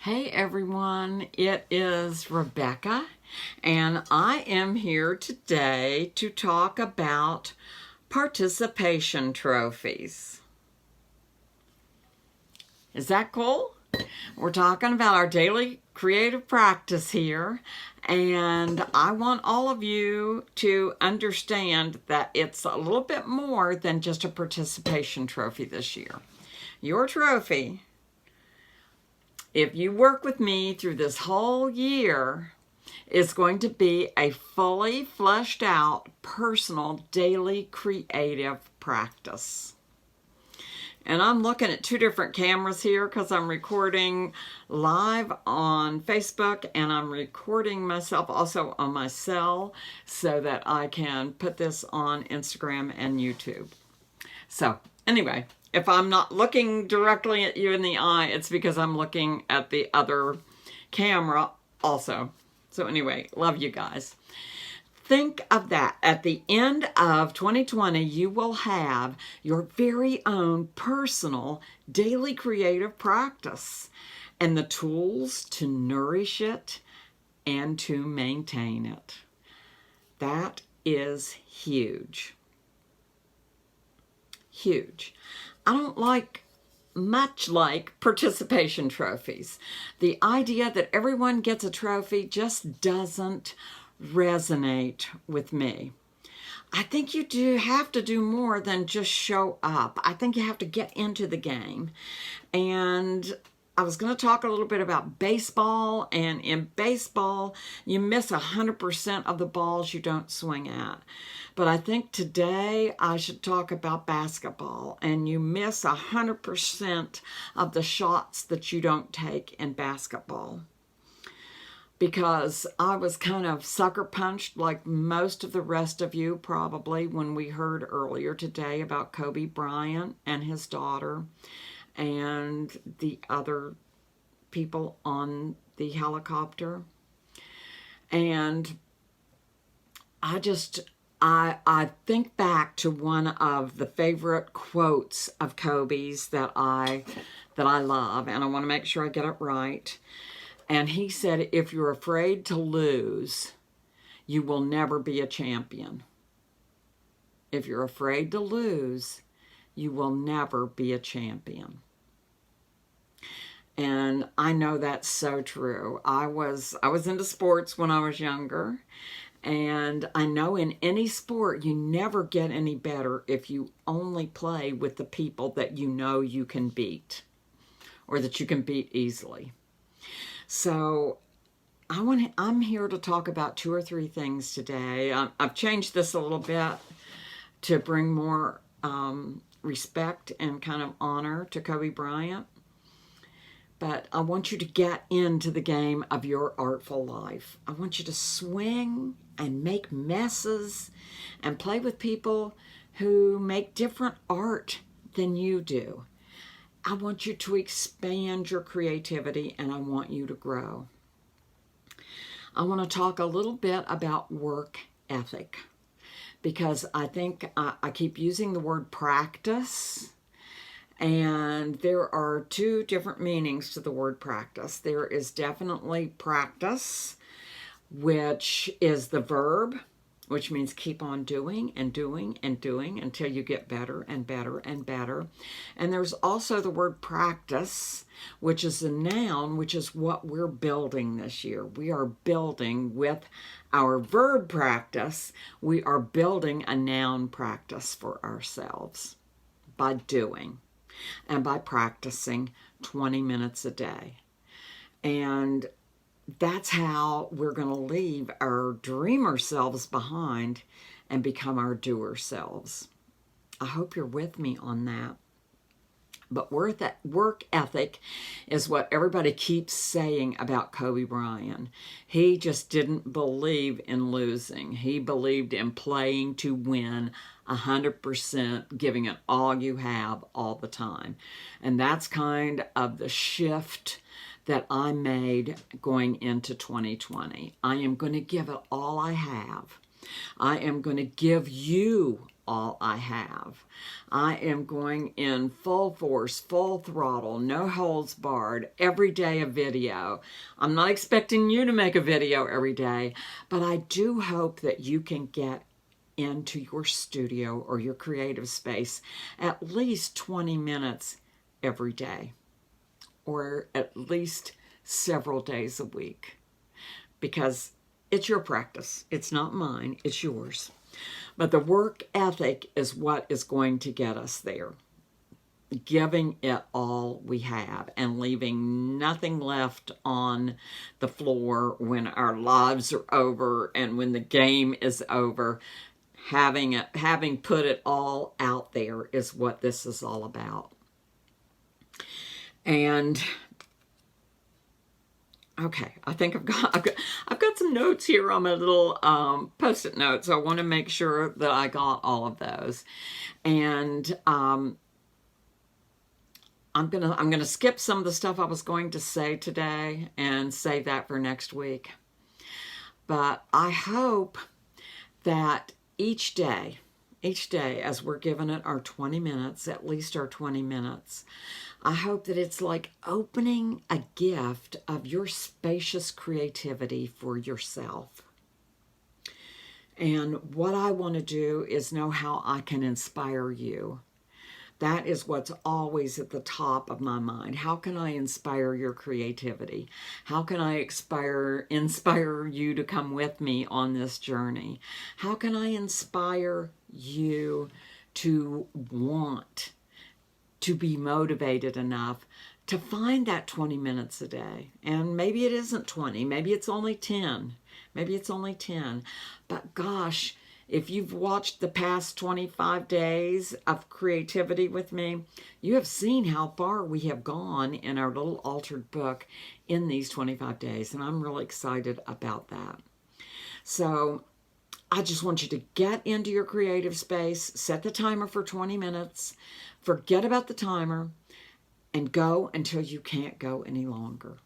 Hey everyone, it is Rebecca, and I am here today to talk about participation trophies. Is that cool? We're talking about our daily creative practice here, and I want all of you to understand that it's a little bit more than just a participation trophy this year. Your trophy, if you work with me through this whole year, is going to be a fully fleshed out personal daily creative practice. And I'm looking at two different cameras here because I'm recording live on Facebook and I'm recording myself also on my cell so that I can put this on Instagram and YouTube. So anyway, if I'm not looking directly at you in the eye, it's because I'm looking at the other camera also. So anyway, love you guys. Think of that. At the end of 2020, you will have your very own personal daily creative practice and the tools to nourish it and to maintain it. That is huge. Huge. I don't much like participation trophies. The idea that everyone gets a trophy just doesn't resonate with me. I think you do have to do more than just show up. I think you have to get into the game. And I was going to talk a little bit about baseball, and in baseball, you miss 100% of the balls you don't swing at. But I think today I should talk about basketball, and you miss 100% of the shots that you don't take in basketball. Because I was kind of sucker punched like most of the rest of you probably when we heard earlier today about Kobe Bryant and his daughter and the other people on the helicopter. And I think back to one of the favorite quotes of Kobe's that I love, and I want to make sure I get it right. And he said, if you're afraid to lose, you will never be a champion. If you're afraid to lose, you will never be a champion. And I know that's so true. I was into sports when I was younger. And I know in any sport, you never get any better if you only play with the people that you know you can beat or that you can beat easily. So I'm here to talk about 2 or 3 things today. I've changed this a little bit to bring more respect and kind of honor to Kobe Bryant. But I want you to get into the game of your artful life. I want you to swing and make messes and play with people who make different art than you do. I want you to expand your creativity and I want you to grow. I want to talk a little bit about work ethic because I think I keep using the word practice, and there are 2 different meanings to the word practice. There is definitely practice, which is the verb, which means keep on doing and doing and doing until you get better and better and better. And there's also the word practice, which is a noun, which is what we're building this year. We are building with our verb practice, we are building a noun practice for ourselves by doing and by practicing 20 minutes a day. And that's how we're going to leave our dreamer selves behind and become our doer selves. I hope you're with me on that. But work ethic is what everybody keeps saying about Kobe Bryant. He just didn't believe in losing. He believed in playing to win 100%, giving it all you have all the time. And that's kind of the shift that I made going into 2020. I am going to give it all I have. I am going to give you all I have. I am going in full force, full throttle, no holds barred, every day a video. I'm not expecting you to make a video every day, but I do hope that you can get into your studio or your creative space at least 20 minutes every day, or at least several days a week, because it's your practice. It's not mine, it's yours. But the work ethic is what is going to get us there. Giving it all we have and leaving nothing left on the floor when our lives are over and when the game is over. Having put it all out there is what this is all about. And okay, I think I've got some notes here on my little post-it notes. I want to make sure that I got all of those, and I'm gonna skip some of the stuff I was going to say today and save that for next week. But I hope that each day, as we're giving it our 20 minutes, at least our 20 minutes, I hope that it's like opening a gift of your spacious creativity for yourself. And what I want to do is know how I can inspire you. That is what's always at the top of my mind. How can I inspire your creativity? How can I inspire you to come with me on this journey? How can I inspire you to want to be motivated enough to find that 20 minutes a day? And maybe it isn't 20, maybe it's only 10. Maybe it's only 10. But gosh, if you've watched the past 25 days of creativity with me, you have seen how far we have gone in our little altered book in these 25 days. And I'm really excited about that. So I just want you to get into your creative space, set the timer for 20 minutes, forget about the timer, and go until you can't go any longer.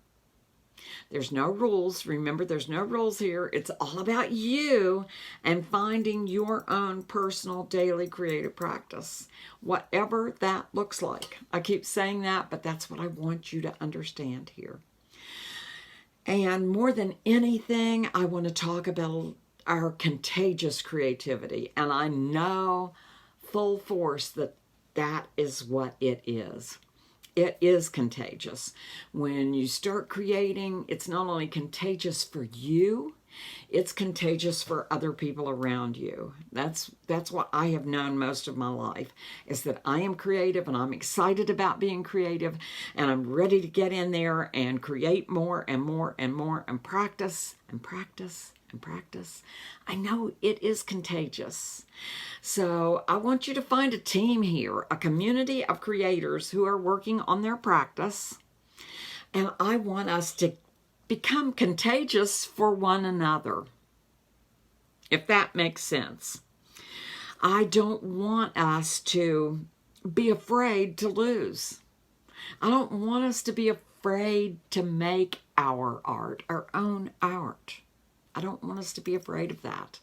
There's no rules. Remember, there's no rules here. It's all about you and finding your own personal daily creative practice, whatever that looks like. I keep saying that, but that's what I want you to understand here. And more than anything, I want to talk about our contagious creativity. And I know full force that that is what it is. It is contagious. When you start creating, it's not only contagious for you, it's contagious for other people around you. That's what I have known most of my life, is that I am creative and I'm excited about being creative and I'm ready to get in there and create more and more and more and practice and practice and practice. I know it is contagious. So I want you to find a team here, a community of creators who are working on their practice. And I want us to become contagious for one another, if that makes sense. I don't want us to be afraid to lose. I don't want us to be afraid to make our art, our own art. I don't want us to be afraid of that.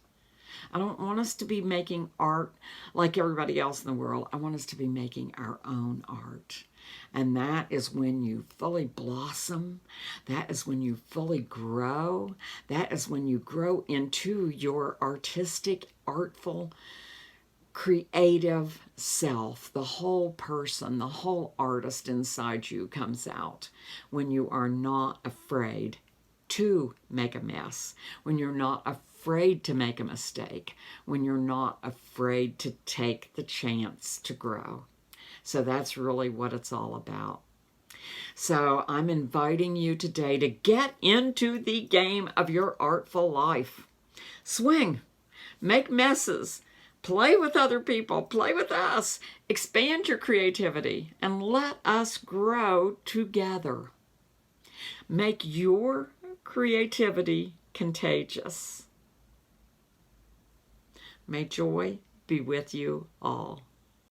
I don't want us to be making art like everybody else in the world. I want us to be making our own art. And that is when you fully blossom. That is when you fully grow. That is when you grow into your artistic, artful, creative self. The whole person, the whole artist inside you comes out when you are not afraid to make a mess, when you're not afraid to make a mistake, when you're not afraid to take the chance to grow. So that's really what it's all about. So I'm inviting you today to get into the game of your artful life. Swing, make messes, play with other people, play with us, expand your creativity, and let us grow together. Make your creativity contagious. May joy be with you all.